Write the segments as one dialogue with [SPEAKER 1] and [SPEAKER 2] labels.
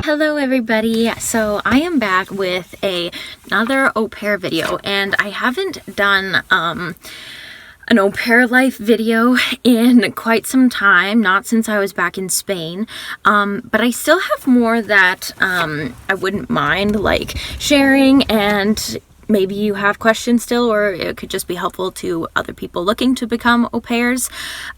[SPEAKER 1] Hello everybody, so I am back with another au pair video, and I haven't done an au pair life video in quite some time, not since I was back in Spain, but I still have more that I wouldn't mind like sharing, and maybe you have questions still, or it could just be helpful to other people looking to become au pairs.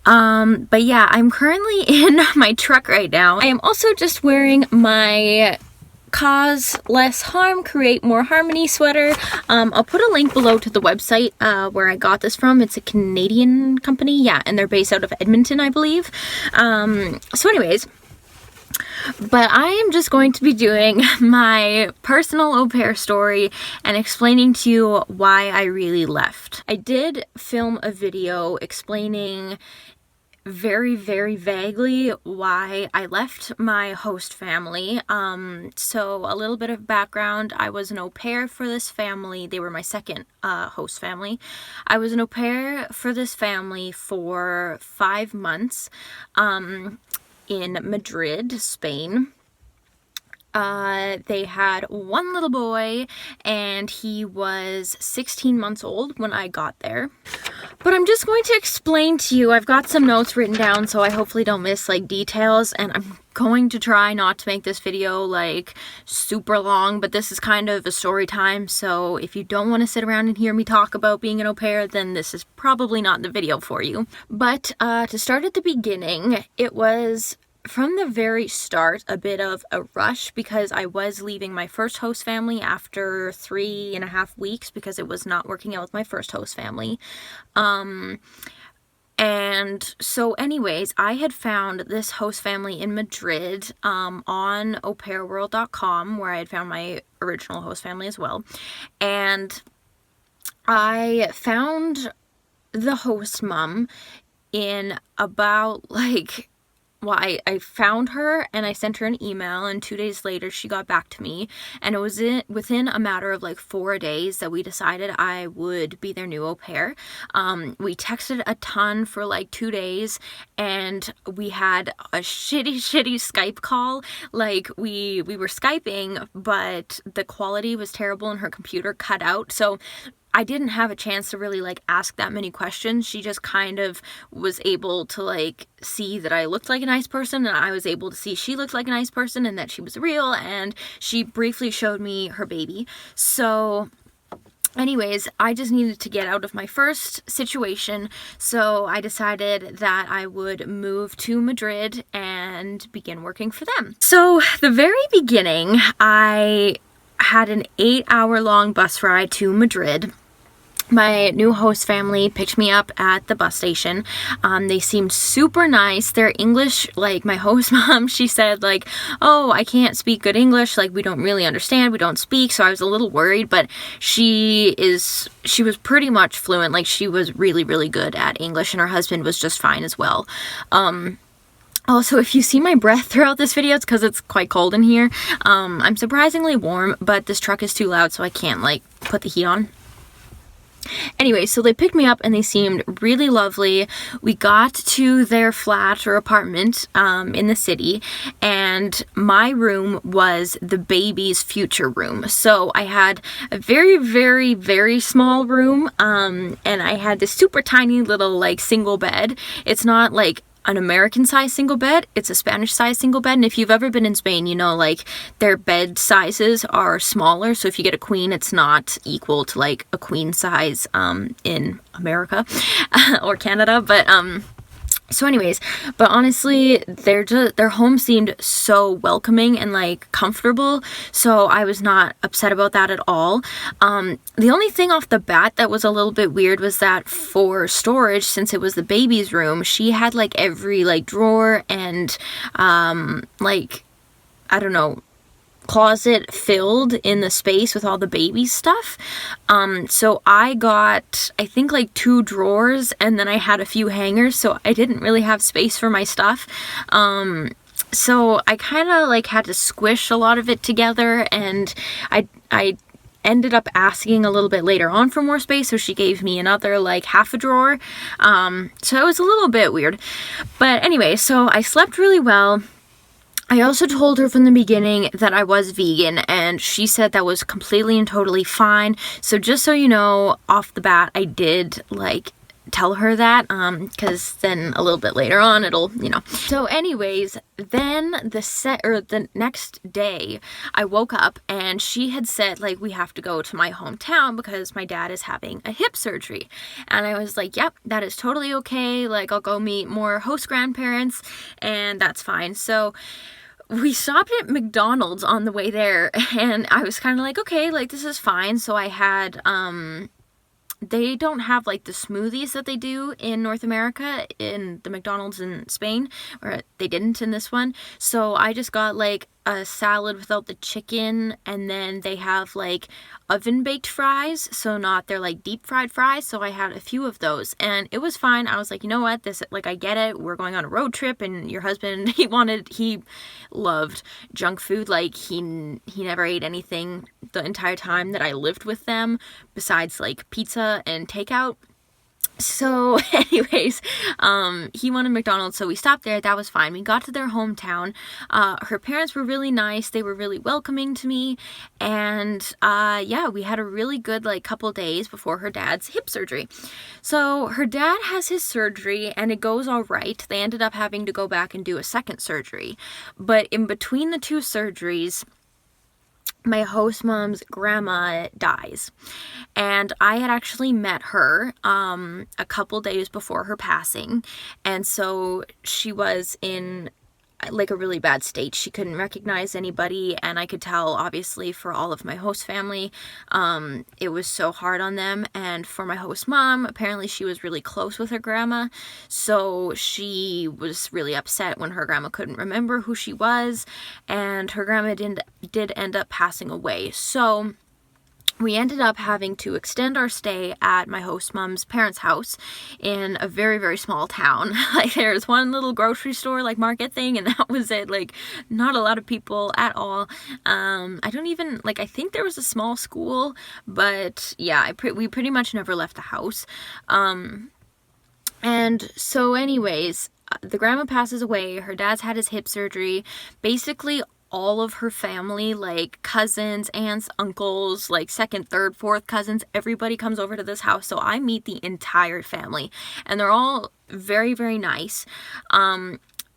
[SPEAKER 1] But yeah, I'm currently in my truck right now. I am also just wearing my Cause Less Harm, Create More Harmony sweater. I'll put a link below to the website where I got this from. It's a Canadian company, yeah, and they're based out of Edmonton, I believe. So anyways, but I am just going to be doing my personal au pair story and explaining to you why I really left. I did film a video explaining very vaguely why I left my host family. So a little bit of background: I was an au pair for this family. They were my second host family. I was an au pair for this family for 5 months in Madrid, Spain. They had one little boy, and he was 16 months old when I got there. But I'm just going to explain to you. I've got some notes written down, so I hopefully don't miss like details, and I'm going to try not to make this video like super long, but this is kind of a story time, so if you don't want to sit around and hear me talk about being an au pair, then this is probably not the video for you. But to start at the beginning, it was from the very start a bit of a rush because I was leaving my first host family after 3.5 weeks because it was not working out with my first host family. And so anyways, I had found this host family in Madrid on AuPairWorld.com, where I had found my original host family as well. And I found the host mom in about like, well, I found her and I sent her an email, and 2 days later she got back to me, and it was within a matter of like 4 days that we decided I would be their new au pair. We texted a ton for like 2 days, and we had a shitty Skype call. Like we were Skyping, but the quality was terrible and her computer cut out, so I didn't have a chance to really like ask that many questions. She just kind of was able to like see that I looked like a nice person, and I was able to see she looked like a nice person and that she was real, and she briefly showed me her baby. So anyways, I just needed to get out of my first situation, so I decided that I would move to Madrid and begin working for them. So the very beginning, I had an 8-hour-long bus ride to Madrid. My new host family picked me up at the bus station. They seemed super nice. Their English, like my host mom, she said like, oh, I can't speak good English, like we don't really understand, we don't speak. So I was a little worried, but she was pretty much fluent. Like she was really good at English, and her husband was just fine as well. Also, if you see my breath throughout this video, it's because it's quite cold in here. I'm surprisingly warm, but this truck is too loud, so I can't like put the heat on. Anyway, so they picked me up and they seemed really lovely. We got to their flat or apartment in the city, and my room was the baby's future room. So I had a very small room, and I had this super tiny little like single bed. It's not like an American size single bed, it's a Spanish size single bed, and if you've ever been in Spain, you know like their bed sizes are smaller, so if you get a queen, it's not equal to like a queen size in America or Canada. But so anyways, but honestly, their home seemed so welcoming and like comfortable, so I was not upset about that at all. The only thing off the bat that was a little bit weird was that for storage, since it was the baby's room, she had like every like drawer and like, I don't know, closet filled in the space with all the baby stuff. So I got, I think like 2 drawers, and then I had a few hangers, so I didn't really have space for my stuff. So I kind of like had to squish a lot of it together, and I ended up asking a little bit later on for more space, so she gave me another like half a drawer. So it was a little bit weird, but anyway, so I slept really well. I also told her from the beginning that I was vegan, and she said that was completely and totally fine. So just so you know, off the bat, I did, like, tell her that, because then a little bit later on, it'll, you know. So anyways, then the next day, I woke up, and she had said, like, we have to go to my hometown because my dad is having a hip surgery. And I was like, yep, that is totally okay. Like, I'll go meet more host grandparents, and that's fine. So we stopped at McDonald's on the way there, and I was kind of like, okay, like, this is fine. So I had, they don't have, like, the smoothies that they do in North America in the McDonald's in Spain, or they didn't in this one. So I just got, like, a salad without the chicken, and then they have, like, oven baked fries, so not they're like deep fried fries. So I had a few of those, and it was fine. I was like, you know what, this, like, I get it, we're going on a road trip, and your husband, he loved junk food. Like, he never ate anything the entire time that I lived with them besides, like, pizza and takeout. So anyways, he wanted McDonald's, so we stopped there. That was fine. We got to their hometown. Her parents were really nice. They were really welcoming to me. And, yeah, we had a really good, like, couple days before her dad's hip surgery. So her dad has his surgery, and it goes all right. They ended up having to go back and do a second surgery. But in between the two surgeries, my host mom's grandma dies, and I had actually met her a couple days before her passing, and so she was in, like, a really bad state. She couldn't recognize anybody, and I could tell, obviously, for all of my host family, it was so hard on them. And for my host mom, apparently she was really close with her grandma, so she was really upset when her grandma couldn't remember who she was, and her grandma did end up passing away. So we ended up having to extend our stay at my host mom's parents' house in a very, very small town. Like, there's one little grocery store, like, market thing, and that was it. Like, not a lot of people at all. I don't even, like, I think there was a small school, but yeah, we pretty much never left the house. And so anyways, the grandma passes away. Her dad's had his hip surgery. Basically, all of her family, like cousins, aunts, uncles, like second, third, fourth cousins, everybody comes over to this house. So I meet the entire family, and they're all very, very nice.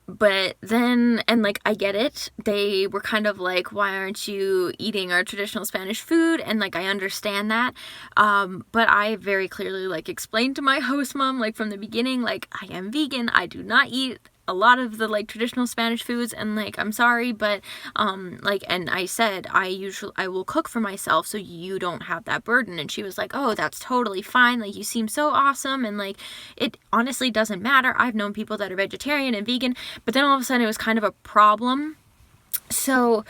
[SPEAKER 1] But then, and, like, I get it, they were kind of like, why aren't you eating our traditional Spanish food? And, like, I understand that. But I very clearly, like, explained to my host mom, like, from the beginning, like, I am vegan, I do not eat a lot of the, like, traditional Spanish foods, and, like, I'm sorry, but, like, and I said, I will cook for myself so you don't have that burden. And she was like, oh, that's totally fine, like, you seem so awesome, and, like, it honestly doesn't matter. I've known people that are vegetarian and vegan, but then all of a sudden it was kind of a problem. So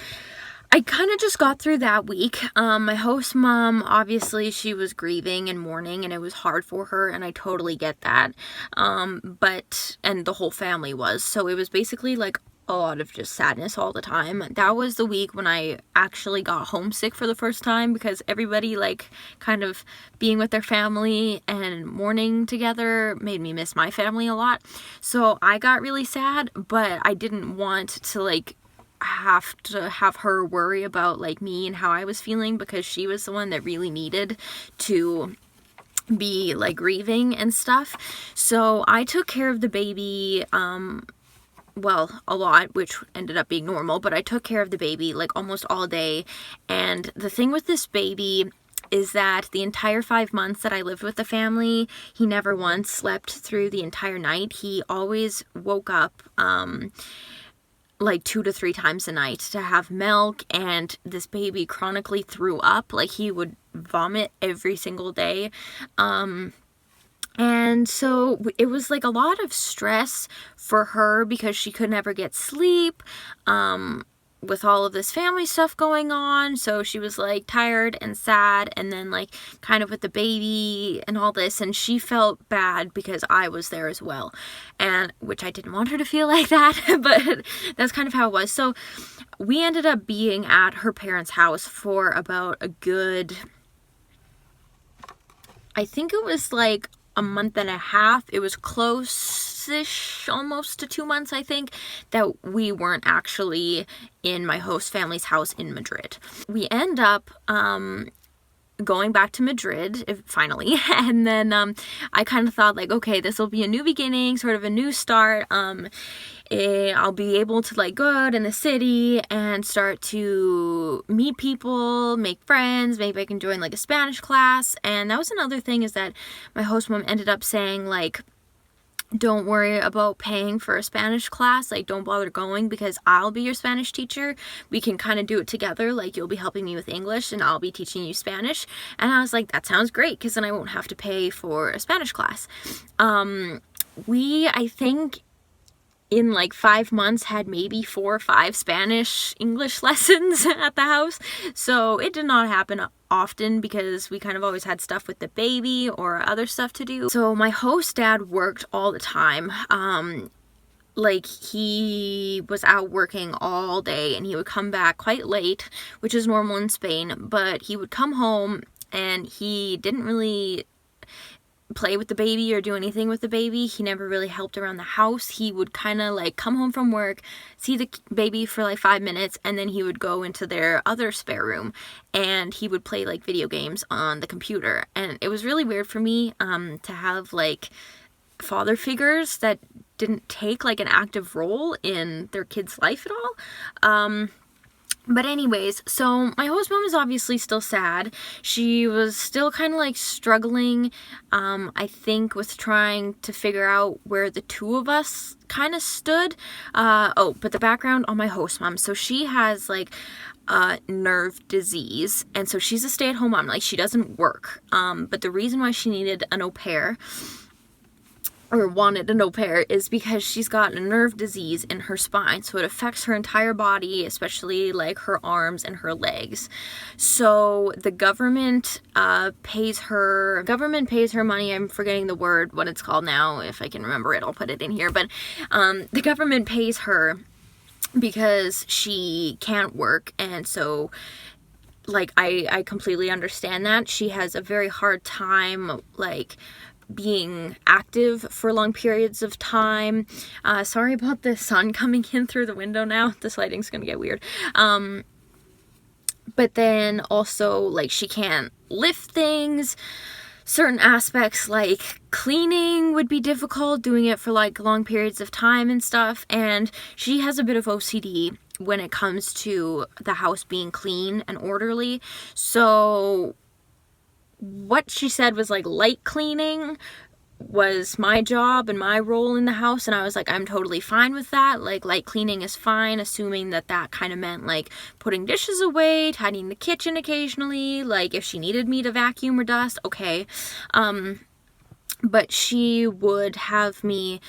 [SPEAKER 1] I kind of just got through that week. My host mom, obviously, she was grieving and mourning, and it was hard for her, and I totally get that. And the whole family was. So it was basically, like, a lot of just sadness all the time. That was the week when I actually got homesick for the first time, because everybody, like, kind of being with their family and mourning together made me miss my family a lot. So I got really sad, but I didn't want to, like, have to have her worry about, like, me and how I was feeling, because she was the one that really needed to be, like, grieving and stuff. So I took care of the baby, well, a lot, which ended up being normal, but I took care of the baby, like, almost all day. And the thing with this baby is that the entire 5 months that I lived with the family, he never once slept through the entire night. He always woke up, like 2 to 3 times a night to have milk, and this baby chronically threw up. Like, he would vomit every single day. And so it was, like, a lot of stress for her because she could never get sleep, with all of this family stuff going on. So she was, like, tired and sad, and then, like, kind of with the baby and all this, and she felt bad because I was there as well, and which I didn't want her to feel like that, but that's kind of how it was. So we ended up being at her parents' house for about a good, I think it was, like, a month and a half. It was close months-ish, almost to 2 months, I think, that we weren't actually in my host family's house in Madrid. We end up going back to Madrid finally, and then I kind of thought like, okay, this will be a new beginning, sort of a new start. I'll be able to like go out in the city and start to meet people, make friends, maybe I can join like a Spanish class. And that was another thing, is that my host mom ended up saying like, don't worry about paying for a Spanish class, like don't bother going, because I'll be your Spanish teacher. We can kind of do it together, like you'll be helping me with English and I'll be teaching you Spanish. And I was like, that sounds great, because then I won't have to pay for a Spanish class. I think in like 5 months had maybe 4 or 5 Spanish English lessons at the house. So it did not happen often, because we kind of always had stuff with the baby or other stuff to do. So my host dad worked all the time. Like he was out working all day, and he would come back quite late, which is normal in Spain, but he would come home and he didn't really play with the baby or do anything with the baby. He never really helped around the house. He would kind of like come home from work, see the baby for like 5 minutes, and then he would go into their other spare room and he would play like video games on the computer. And it was really weird for me to have like father figures that didn't take like an active role in their kid's life at all. But anyways, so my host mom is obviously still sad. She was still kind of like struggling, I think, with trying to figure out where the two of us kind of stood. But the background on my host mom. So she has like nerve disease, and so she's a stay-at-home mom. Like she doesn't work. But the reason why she needed an au pair, or wanted an au pair, is because she's got a nerve disease in her spine, so it affects her entire body, especially like her arms and her legs. So the government pays her money. I'm forgetting the word, what it's called now. If I can remember it, I'll put it in here. But the government pays her because she can't work, and so like I completely understand that. She has a very hard time like being active for long periods of time. Sorry about the sun coming in through the window now. This lighting's gonna get weird. But then also like she can't lift things. Certain aspects like cleaning would be difficult, doing it for like long periods of time and stuff. And she has a bit of OCD when it comes to the house being clean and orderly. So what she said was like light cleaning was my job and my role in the house, and I was like, I'm totally fine with that. Like light cleaning is fine, assuming that that kind of meant like putting dishes away, tidying the kitchen occasionally, like if she needed me to vacuum or dust, okay. But she would have me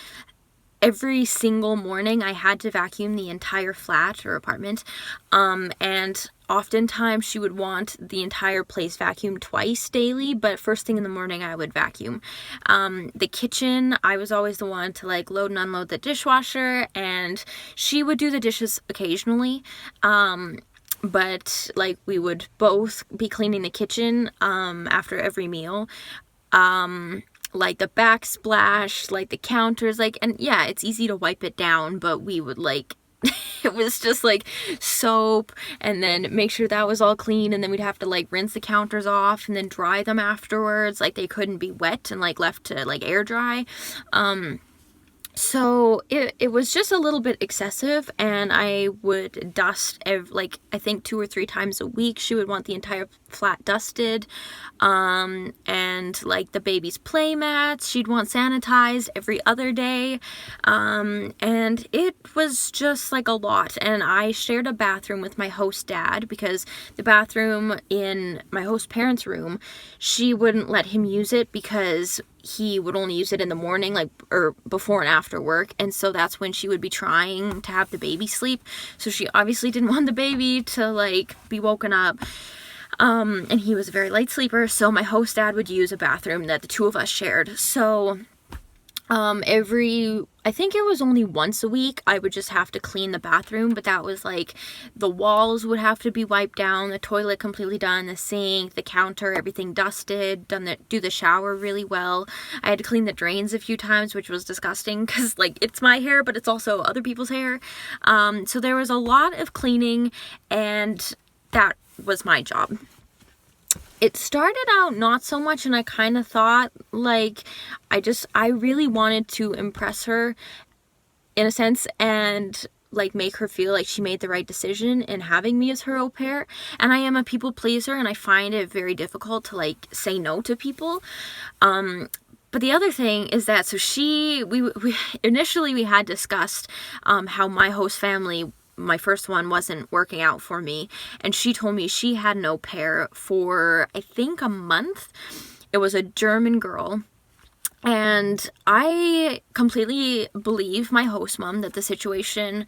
[SPEAKER 1] every single morning. I had to vacuum the entire flat or apartment, and oftentimes she would want the entire place vacuumed twice daily, but first thing in the morning I would vacuum. The kitchen, I was always the one to like load and unload the dishwasher, and she would do the dishes occasionally. But like we would both be cleaning the kitchen after every meal. Like the backsplash, like the counters, like, and yeah, it's easy to wipe it down, but we would like it was just like soap, and then make sure that was all clean, and then we'd have to like rinse the counters off and then dry them afterwards. Like they couldn't be wet and like left to like air dry. So it was just a little bit excessive, and I would dust like I think 2 or 3 times a week. She would want the entire flat dusted, and like the baby's play mats she'd want sanitized every other day, and it was just like a lot. And I shared a bathroom with my host dad, because the bathroom in my host parents' room, she wouldn't let him use it because he would only use it in the morning, like, or before and after work, and so that's when she would be trying to have the baby sleep. So she obviously didn't want the baby to like be woken up, and he was a very light sleeper, so my host dad would use a bathroom that the two of us shared. So every I think it was only once a week I would just have to clean the bathroom, but that was like the walls would have to be wiped down, the toilet completely done, the sink, the counter, everything dusted, do the shower really well. I had to clean the drains a few times, which was disgusting because like it's my hair, but it's also other people's hair. So there was a lot of cleaning, and that was my job. It started out not so much, and I kind of thought like I really wanted to impress her in a sense and like make her feel like she made the right decision in having me as her au pair. And I am a people pleaser, and I find it very difficult to like say no to people. But the other thing is that, so we initially had discussed how my host family, my first one, wasn't working out for me, and she told me she had an au pair for I think a month. It was a German girl, and I completely believe my host mom that the situation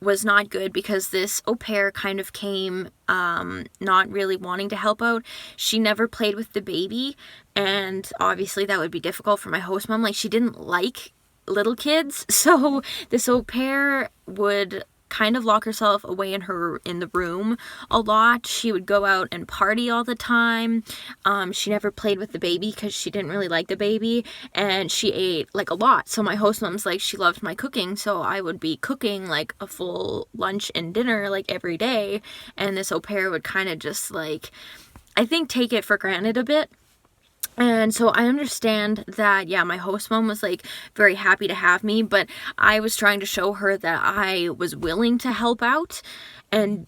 [SPEAKER 1] was not good because this au pair kind of came not really wanting to help out. She never played with the baby, and obviously that would be difficult for my host mom. Like, she didn't like little kids, so this au pair would kind of lock herself away in the room a lot. She would go out and party all the time. She never played with the baby because she didn't really like the baby, and she ate like a lot. So my host mom's like, she loved my cooking, so I would be cooking like a full lunch and dinner like every day, and this au pair would kind of just like, I think, take it for granted a bit. And so I understand that, yeah, my host mom was like very happy to have me, but I was trying to show her that I was willing to help out and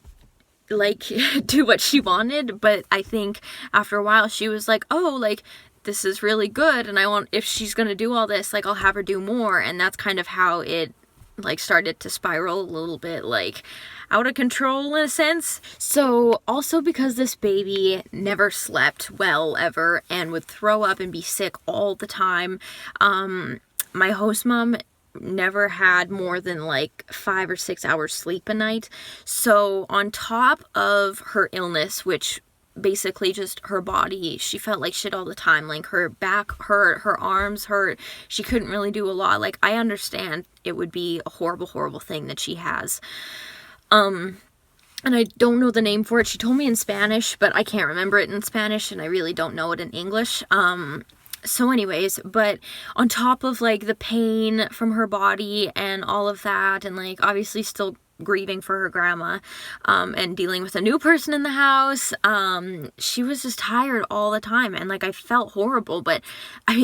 [SPEAKER 1] like do what she wanted. But I think after a while she was like, oh, like, this is really good, and if she's gonna do all this, like, I'll have her do more. And that's kind of how it like started to spiral a little bit like out of control in a sense. So also because this baby never slept well ever and would throw up and be sick all the time, my host mom never had more than like 5 or 6 hours sleep a night. So on top of her illness, which basically just her body, she felt like shit all the time, like her back hurt, her arms hurt, she couldn't really do a lot. Like, I understand it would be a horrible thing that she has, and I don't know the name for it. She told me in Spanish, but I can't remember it in Spanish, and I really don't know it in English. So anyways, but on top of like the pain from her body and all of that, and like obviously still grieving for her grandma, and dealing with a new person in the house, she was just tired all the time, and like I felt horrible, but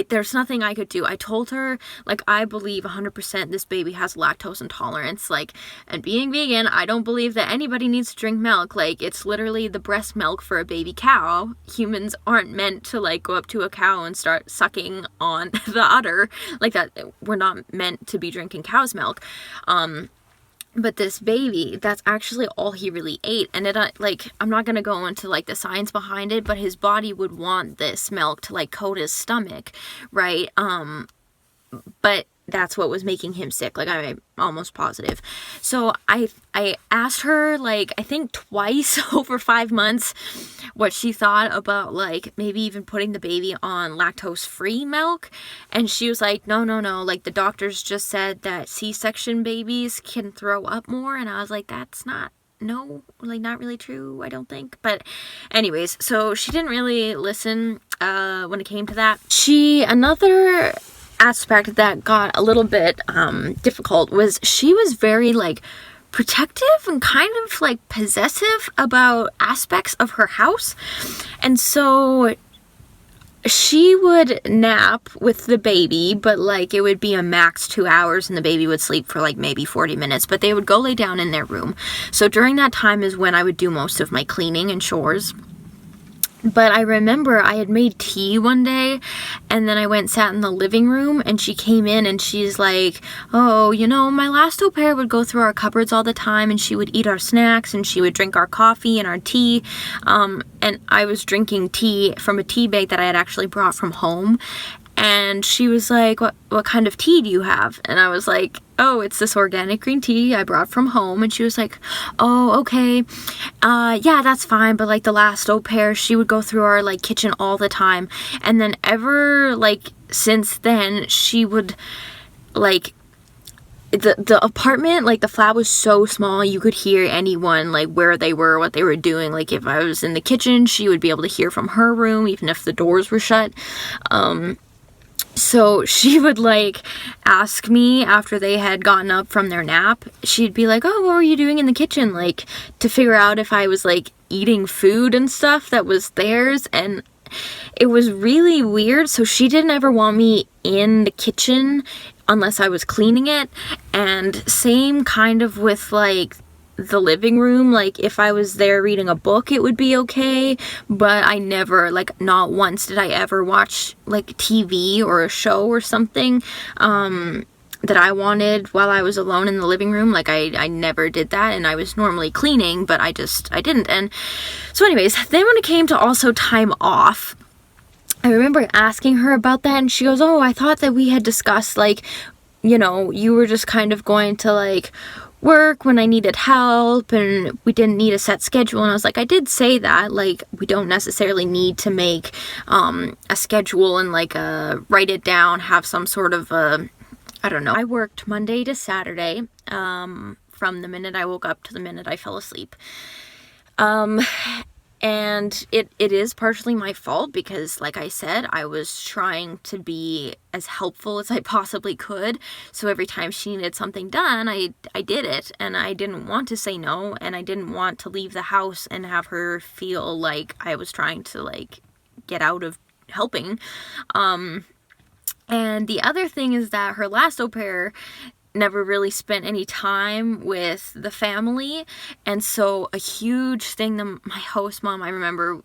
[SPEAKER 1] there's nothing I could do. I told her, like, I believe 100% this baby has lactose intolerance, like, and being vegan, I don't believe that anybody needs to drink milk. Like, it's literally the breast milk for a baby cow. Humans aren't meant to like go up to a cow and start sucking on the udder like that. We're not meant to be drinking cow's milk. But this baby, that's actually all he really ate. And it, like, I'm not going to go into, like, the science behind it, but his body would want this milk to, like, coat his stomach, right? But that's what was making him sick. Like, I'm almost positive. So I asked her, like, I think twice over 5 months what she thought about, like, maybe even putting the baby on lactose-free milk. And she was like, no. Like, the doctors just said that C-section babies can throw up more. And I was like, that's not really true, I don't think. But anyways, so she didn't really listen when it came to that. Another aspect that got a little bit difficult was she was very like protective and kind of like possessive about aspects of her house. And so she would nap with the baby, but like it would be a max 2 hours, and the baby would sleep for like maybe 40 minutes, but they would go lay down in their room. So during that time is when I would do most of my cleaning and chores. But I remember I had made tea one day, and then I went and sat in the living room, and she came in and she's like, oh, my last au pair would go through our cupboards all the time, and she would eat our snacks, and she would drink our coffee and our tea. And I was drinking tea from a tea bag that I had actually brought from home. And she was like, what kind of tea do you have? And I was like, oh, it's this organic green tea I brought from home. And she was like, oh, okay. Yeah, that's fine. But like the last au pair, she would go through our like kitchen all the time. And then ever like since then, she would like the apartment, like the flat was so small, you could hear anyone, like where they were, what they were doing. Like if I was in the kitchen, she would be able to hear from her room, even if the doors were shut. So she would like ask me after they had gotten up from their nap, she'd be like, oh, what were you doing in the kitchen? Like to figure out if I was like eating food and stuff that was theirs. And it was really weird. So she didn't ever want me in the kitchen unless I was cleaning it. And same kind of with like the living room. Like if I was there reading a book, it would be okay, but I never, like not once did I ever watch like TV or a show or something that I wanted while I was alone in the living room. Like I never did that, and I was normally cleaning, but I didn't. And so anyways, then when it came to also time off, I remember asking her about that, and she goes, oh, I thought that we had discussed, like, you know, you were just kind of going to, like, work when I needed help, and we didn't need a set schedule. And I was like, I did say that, like, we don't necessarily need to make a schedule and, like, write it down, have some sort of, I don't know. I worked Monday to Saturday, from the minute I woke up to the minute I fell asleep. And it is partially my fault because, like I said, I was trying to be as helpful as I possibly could. So every time she needed something done, I did it. And I didn't want to say no. And I didn't want to leave the house and have her feel like I was trying to, like, get out of helping. And the other thing is that her last au pair never really spent any time with the family, and so a huge thing that my host mom, I remember,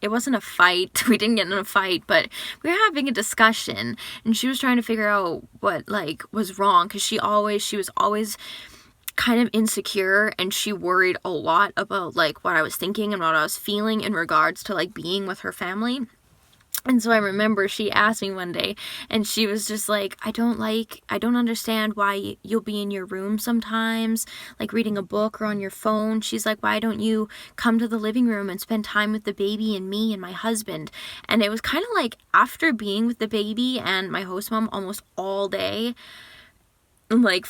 [SPEAKER 1] it wasn't a fight, we didn't get in a fight, but we were having a discussion, and she was trying to figure out what, like, was wrong, because she was always kind of insecure, and she worried a lot about, like, what I was thinking and what I was feeling in regards to, like, being with her family. And so I remember she asked me one day, and she was just like, I don't understand why you'll be in your room sometimes, like reading a book or on your phone. She's like, why don't you come to the living room and spend time with the baby and me and my husband? And it was kind of like after being with the baby and my host mom almost all day, like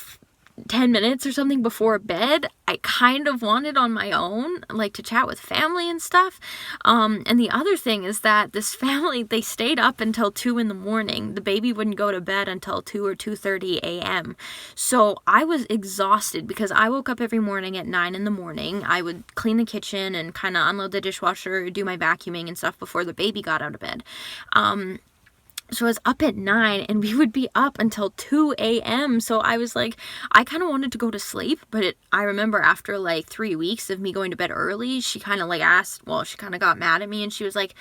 [SPEAKER 1] 10 minutes or something before bed, I kind of wanted on my own, like, to chat with family and stuff. And the other thing is that this family, they stayed up until 2 in the morning. The baby wouldn't go to bed until 2 or 2:30 a.m. So I was exhausted because I woke up every morning at 9 in the morning. I would clean the kitchen and kind of unload the dishwasher, do my vacuuming and stuff before the baby got out of bed. So I was up at 9, and we would be up until 2 a.m. So I was like, I kind of wanted to go to sleep, but I remember after like 3 weeks of me going to bed early, she kind of like she kind of got mad at me, and she was like,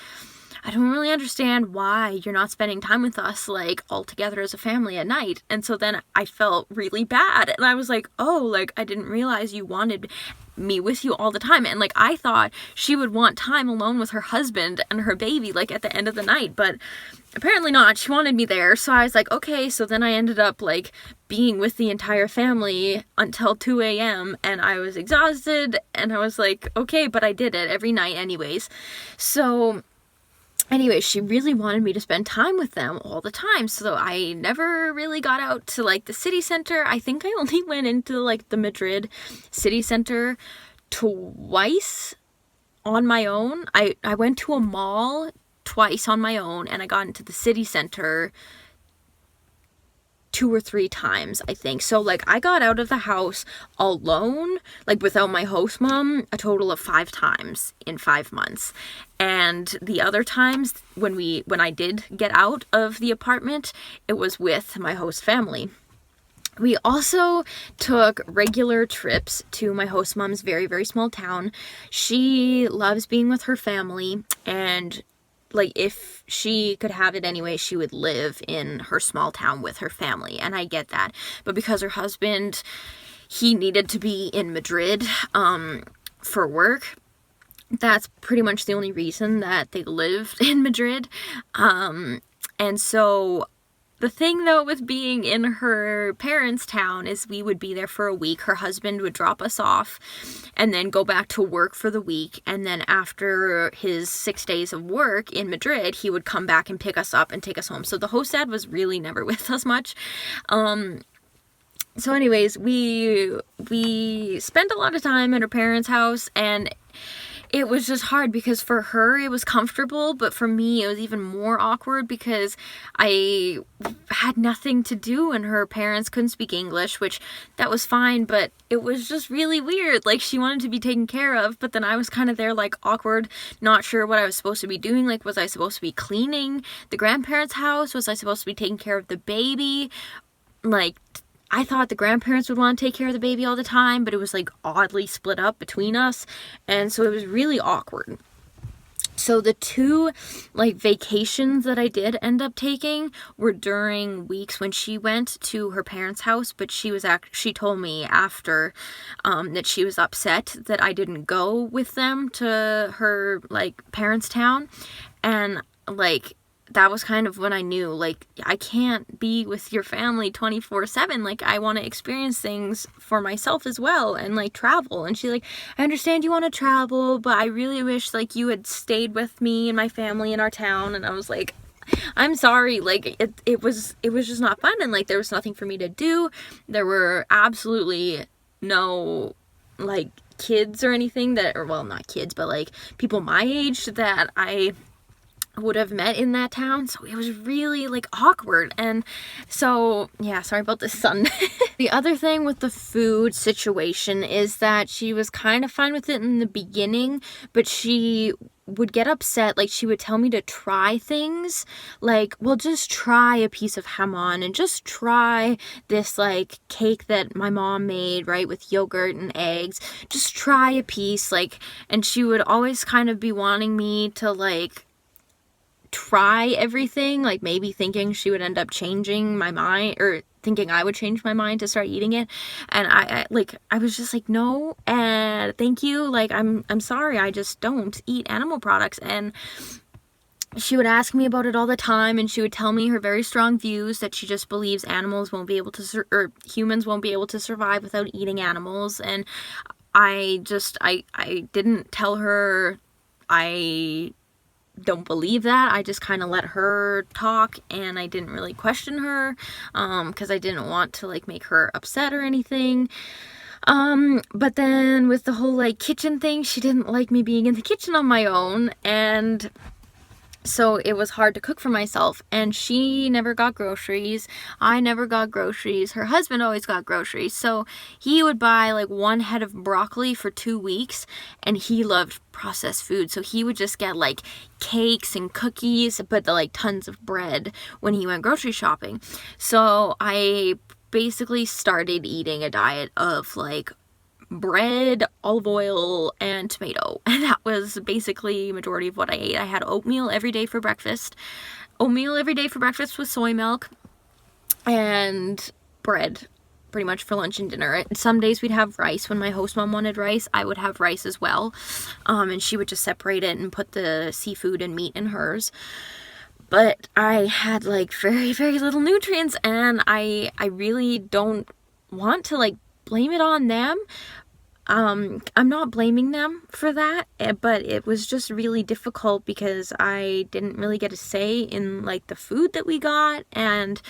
[SPEAKER 1] I don't really understand why you're not spending time with us, like, all together as a family at night. And so then I felt really bad, and I was like, oh, like, I didn't realize you wanted me with you all the time. And, like, I thought she would want time alone with her husband and her baby, like, at the end of the night, but apparently not. She wanted me there. So I was like, okay. So then I ended up, like, being with the entire family until 2 a.m. and I was exhausted, and I was like, okay, but I did it every night anyways. So anyway, she really wanted me to spend time with them all the time. So I never really got out to, like, the city center. I think I only went into, like, the Madrid city center twice on my own. I went to a mall twice on my own, and I got into the city center 2 or 3 times, I think. So, like, I got out of the house alone, like, without my host mom, a total of 5 times in 5 months. And the other times when I did get out of the apartment, it was with my host family. We also took regular trips to my host mom's very, very small town. She loves being with her family, and, like, if she could have it anyway, she would live in her small town with her family, and I get that. But because her husband, he needed to be in Madrid for work, that's pretty much the only reason that they lived in Madrid. And so the thing, though, with being in her parents' town is we would be there for a week. Her husband would drop us off and then go back to work for the week. And then after his 6 days of work in Madrid, he would come back and pick us up and take us home. So the host dad was really never with us much. So anyways, we spent a lot of time at her parents' house, and it was just hard because for her it was comfortable, but for me it was even more awkward because I had nothing to do and her parents couldn't speak English, which that was fine, but it was just really weird. Like, she wanted to be taken care of, but then I was kind of there, like, awkward, not sure what I was supposed to be doing. Like, was I supposed to be cleaning the grandparents' house? Was I supposed to be taking care of the baby? Like, I thought the grandparents would want to take care of the baby all the time, but it was like oddly split up between us, and so it was really awkward. So the two like vacations that I did end up taking were during weeks when she went to her parents' house, but she told me after that she was upset that I didn't go with them to her like parents' town, and like that was kind of when I knew, like, I can't be with your family 24/7. Like, I want to experience things for myself as well and, like, travel. And she's like, I understand you want to travel, but I really wish, like, you had stayed with me and my family in our town. And I was like, I'm sorry. Like, it was just not fun. And, like, there was nothing for me to do. There were absolutely no, like, kids or anything that, or, well, not kids, but, like, people my age that I would have met in that town, so it was really like awkward. And so yeah, sorry about the sun. The other thing with the food situation is that she was kind of fine with it in the beginning, but she would get upset. Like, she would tell me to try things, like, well, just try a piece of hamon, and just try this like cake that my mom made, right, with yogurt and eggs, just try a piece, like. And she would always kind of be wanting me to like try everything, like maybe thinking she would end up changing my mind, or thinking I would change my mind to start eating it. And I was just like, no, and thank you, like, I'm sorry, I just don't eat animal products. And she would ask me about it all the time, and she would tell me her very strong views that she just believes animals won't be able to or humans won't be able to survive without eating animals. And I didn't tell her I don't believe that. I just kind of let her talk, and I didn't really question her because I didn't want to like make her upset or anything. But then with the whole like kitchen thing, she didn't like me being in the kitchen on my own, and so it was hard to cook for myself. And she never got groceries. I never got groceries. Her husband always got groceries. So he would buy like one head of broccoli for 2 weeks, and he loved processed food. So he would just get like cakes and cookies, but like tons of bread when he went grocery shopping. So I basically started eating a diet of like bread, olive oil, and tomato, and that was basically majority of what I ate. I had oatmeal every day for breakfast with soy milk, and bread pretty much for lunch and dinner. Some days we'd have rice. When my host mom wanted rice, I would have rice as well, and she would just separate it and put the seafood and meat in hers. But I had like very, very little nutrients, and I really don't want to like blame it on them. I'm not blaming them for that, but it was just really difficult because I didn't really get a say in like the food that we got. And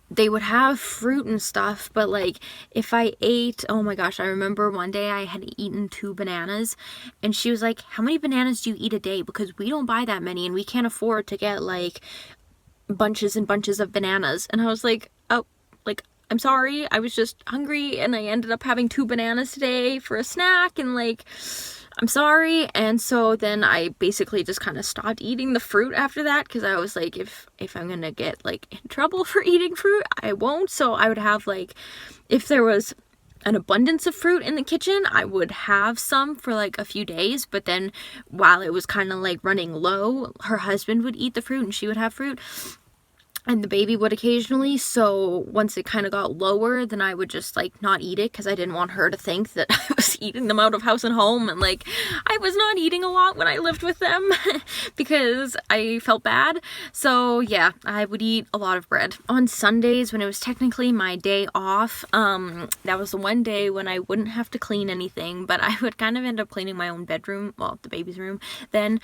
[SPEAKER 1] they would have fruit and stuff, but like if I ate, oh my gosh, I remember one day I had eaten 2 bananas, and she was like, how many bananas do you eat a day? Because we don't buy that many, and we can't afford to get like bunches and bunches of bananas. And I was like, oh, like, I'm sorry, I was just hungry, and I ended up having 2 bananas today for a snack, and like, I'm sorry. And so then I basically just kind of stopped eating the fruit after that, because I was like, if I'm gonna get like in trouble for eating fruit, I won't. So I would have like, if there was an abundance of fruit in the kitchen, I would have some for like a few days, but then while it was kind of like running low, her husband would eat the fruit and she would have fruit, and the baby would occasionally. So once it kind of got lower, then I would just like not eat it, because I didn't want her to think that I was eating them out of house and home, and like I was not eating a lot when I lived with them because I felt bad. So yeah, I would eat a lot of bread. On Sundays, when it was technically my day off, that was the one day when I wouldn't have to clean anything, but I would kind of end up cleaning my own bedroom, well, the baby's room then.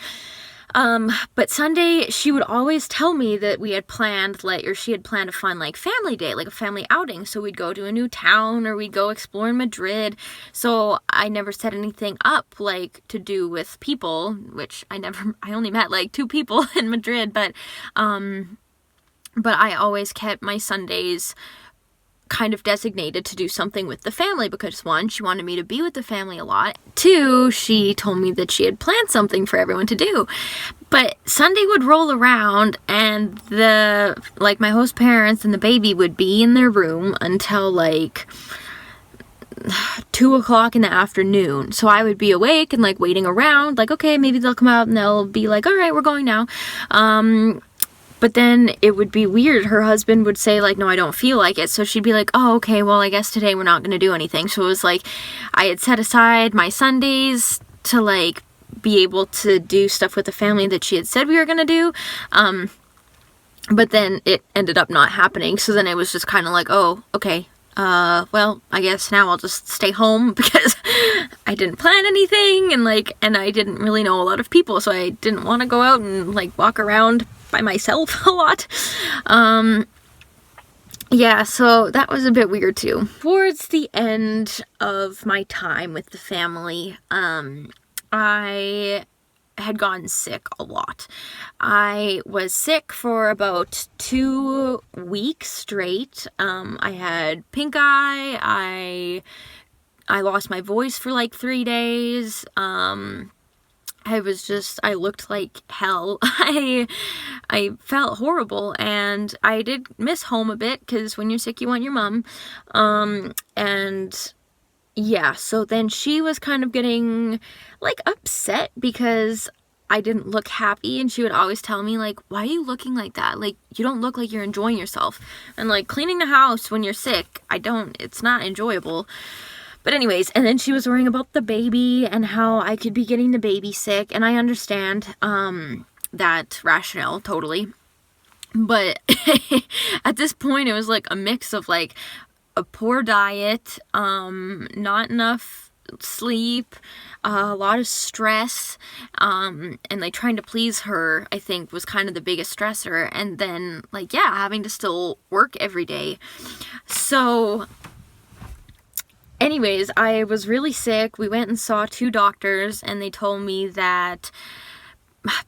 [SPEAKER 1] But Sunday, she would always tell me that we had planned, like, or she had planned a fun, like, family day, like a family outing. So we'd go to a new town, or we'd go explore in Madrid. So I never set anything up, like, to do with people, which I only met, like, 2 people in Madrid, but I always kept my Sundays kind of designated to do something with the family because 1, she wanted me to be with the family a lot. 2, she told me that she had planned something for everyone to do. But Sunday would roll around and my host parents and the baby would be in their room until like 2 o'clock in the afternoon. So I would be awake and like waiting around, like, okay, maybe they'll come out and they'll be like, all right, we're going now. But then it would be weird. Her husband would say, like, no, I don't feel like it. So she'd be like, oh, okay, well, I guess today we're not going to do anything. So it was like, I had set aside my Sundays to, like, be able to do stuff with the family that she had said we were going to do. But then it ended up not happening. So then it was just kind of like, oh, okay. Well, I guess now I'll just stay home because I didn't plan anything and I didn't really know a lot of people. So I didn't want to go out and, like, walk around by myself a lot. Yeah, so that was a bit weird too. Towards the end of my time with the family, I had gotten sick a lot. I was sick for about 2 weeks straight. I had pink eye. I lost my voice for like 3 days. I looked like hell. I felt horrible, and I did miss home a bit, because when you're sick, you want your mom. And yeah, so then she was kind of getting, like, upset because I didn't look happy, and she would always tell me, like, why are you looking like that? Like, you don't look like you're enjoying yourself. And, like, cleaning the house when you're sick, it's not enjoyable. But anyways, and then she was worrying about the baby and how I could be getting the baby sick, and I understand that rationale totally. But at this point, it was like a mix of like a poor diet, not enough sleep, a lot of stress, and like trying to please her, I think, was kind of the biggest stressor. And then, like, yeah, having to still work every day. So anyways, I was really sick. We went and saw 2 doctors, and they told me that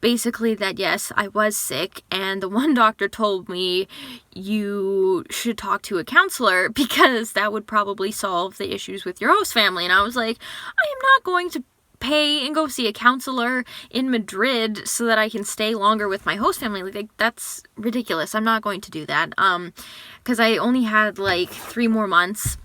[SPEAKER 1] basically that yes, I was sick, and the one doctor told me you should talk to a counselor because that would probably solve the issues with your host family. And I was like, I am not going to pay and go see a counselor in Madrid so that I can stay longer with my host family. Like, that's ridiculous. I'm not going to do that. Because I only had like 3 more months.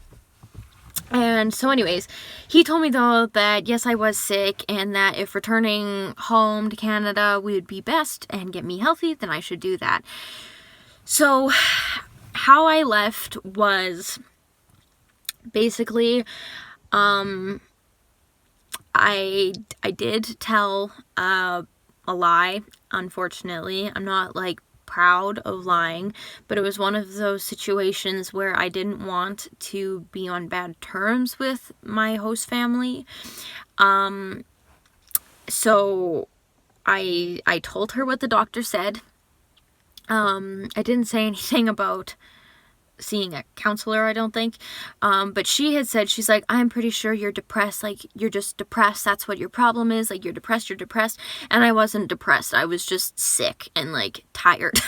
[SPEAKER 1] And so anyways, he told me though that yes, I was sick, and that if returning home to Canada would be best and get me healthy, then I should do that. So how I left was basically, I did tell a lie, unfortunately. I'm not like proud of lying, but it was one of those situations where I didn't want to be on bad terms with my host family. So I told her what the doctor said. I didn't say anything about seeing a counselor, I don't think. But she had said, she's like, I'm pretty sure you're depressed. Like, you're just depressed. That's what your problem is. Like, you're depressed. And I wasn't depressed. I was just sick and, like, tired.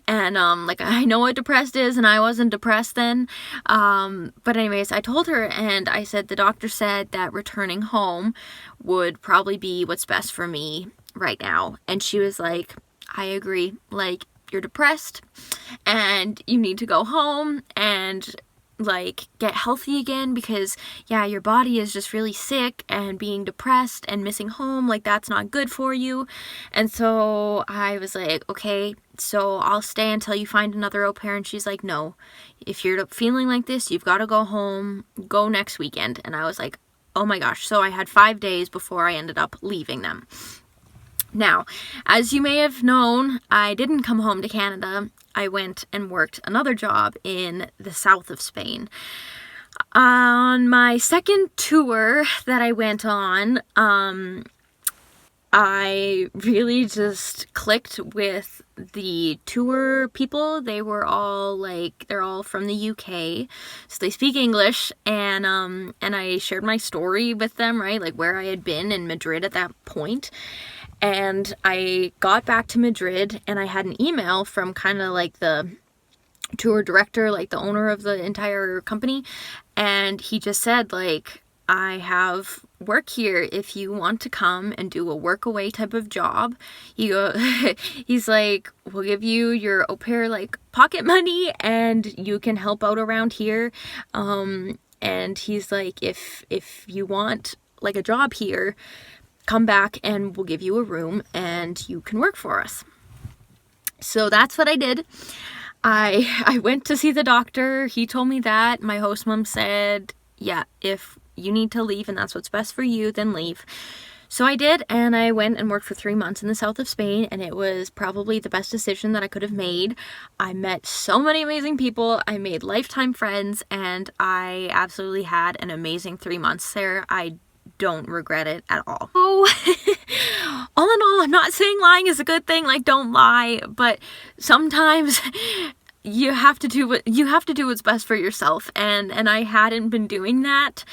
[SPEAKER 1] And, like, I know what depressed is, and I wasn't depressed then. But anyways, I told her, and I said, the doctor said that returning home would probably be what's best for me right now. And she was like, I agree. Like, you're depressed and you need to go home and like get healthy again, because yeah, your body is just really sick, and being depressed and missing home, like, that's not good for you. And so I was like, okay, so I'll stay until you find another au pair. And she's like, no, if you're feeling like this, you've got to go home, go next weekend. And I was like, oh my gosh. So I had 5 days before I ended up leaving them. Now, as you may have known, I didn't come home to Canada. I went and worked another job in the south of Spain. On my second tour that I went on, I really just clicked with the tour people. They were all like, they're all from the UK, so they speak English, and I shared my story with them, right, like where I had been in Madrid at that point. And I got back to Madrid, and I had an email from kind of like the tour director, like the owner of the entire company, and he just said, like, I have work here if you want to come and do a work away type of job. He's like, we'll give you your au pair like pocket money, and you can help out around here. And he's like, if you want like a job here, come back and we'll give you a room and you can work for us. So that's what I did. I went to see the doctor. He told me that. My host mom said, yeah, if you need to leave and that's what's best for you, then leave. So I did, and I went and worked for 3 months in the south of Spain, and it was probably the best decision that I could have made. I met so many amazing people. I made lifetime friends, and I absolutely had an amazing 3 months there. I don't regret it at all. Oh, all in all, I'm not saying lying is a good thing, like don't lie, but sometimes you have to do what's best for yourself, and I hadn't been doing that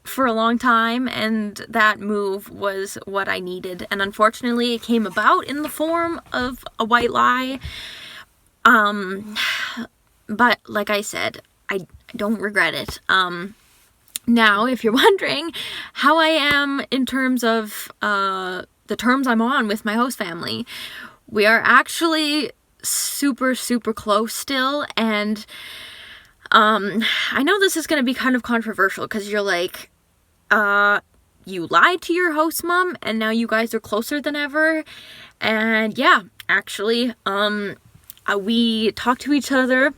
[SPEAKER 1] for a long time, and that move was what I needed, and unfortunately it came about in the form of a white lie. But like I said, I don't regret it. Now, if you're wondering how I am in terms of the terms I'm on with my host family, we are actually super close still, and I know this is going to be kind of controversial because you're like, you lied to your host mom and now you guys are closer than ever. And yeah, actually, we talk to each other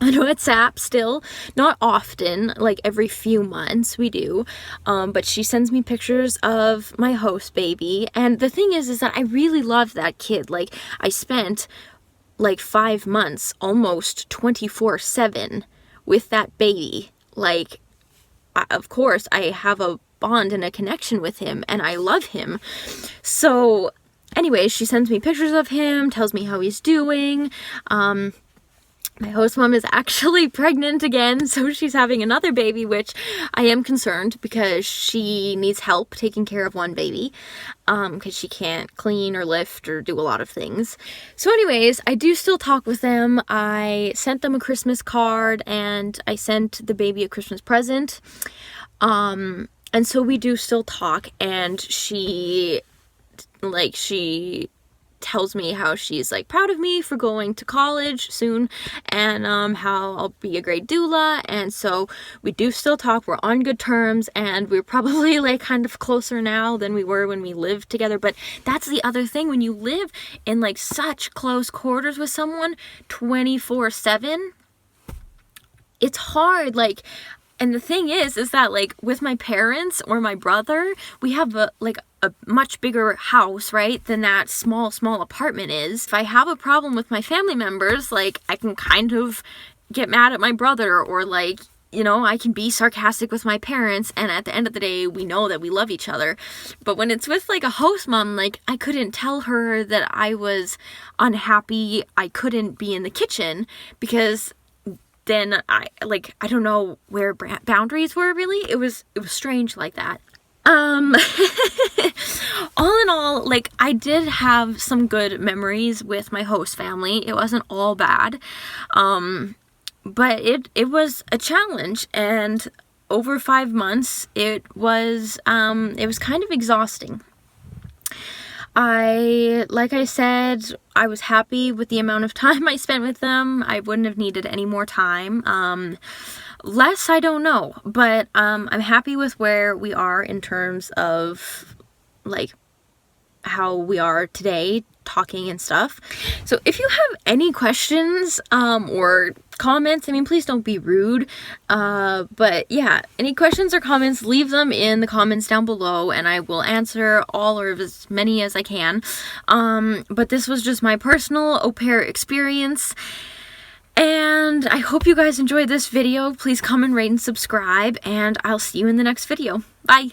[SPEAKER 1] on WhatsApp still, not often, like every few months we do, but she sends me pictures of my host baby, and the thing is that I really love that kid. Like, I spent like 5 months almost 24/7 with that baby. Like, of course I have a bond and a connection with him, and I love him. So anyways, she sends me pictures of him, tells me how he's doing. My host mom is actually pregnant again, so she's having another baby, which I am concerned because she needs help taking care of one baby, because she can't clean or lift or do a lot of things. So anyways, I do still talk with them. I sent them a Christmas card, and I sent the baby a Christmas present. And so we do still talk, and she tells me how she's like proud of me for going to college soon, and how I'll be a great doula. And so we do still talk. We're on good terms, and we're probably like kind of closer now than we were when we lived together. But that's the other thing, when you live in like such close quarters with someone 24/7, it's hard. Like, and the thing is that like with my parents or my brother, we have a much bigger house, right, than that small apartment is. If I have a problem with my family members, like, I can kind of get mad at my brother, or like, you know, I can be sarcastic with my parents, and at the end of the day, we know that we love each other. But when it's with like a host mom, like, I couldn't tell her that I was unhappy. I couldn't be in the kitchen, because then I don't know where boundaries were, really. It was strange like that. All in all, like, I did have some good memories with my host family. It wasn't all bad. But it was a challenge, and over 5 months, it was kind of exhausting. Like I said, I was happy with the amount of time I spent with them. I wouldn't have needed any more time. Less, I don't know, but I'm happy with where we are in terms of like how we are today, talking and stuff. So if you have any questions or comments, I mean, please don't be rude, but yeah, any questions or comments, leave them in the comments down below, and I will answer all, or as many as I can. But this was just my personal au pair experience, and I hope you guys enjoyed this video. Please comment, rate, and subscribe, and I'll see you in the next video. Bye!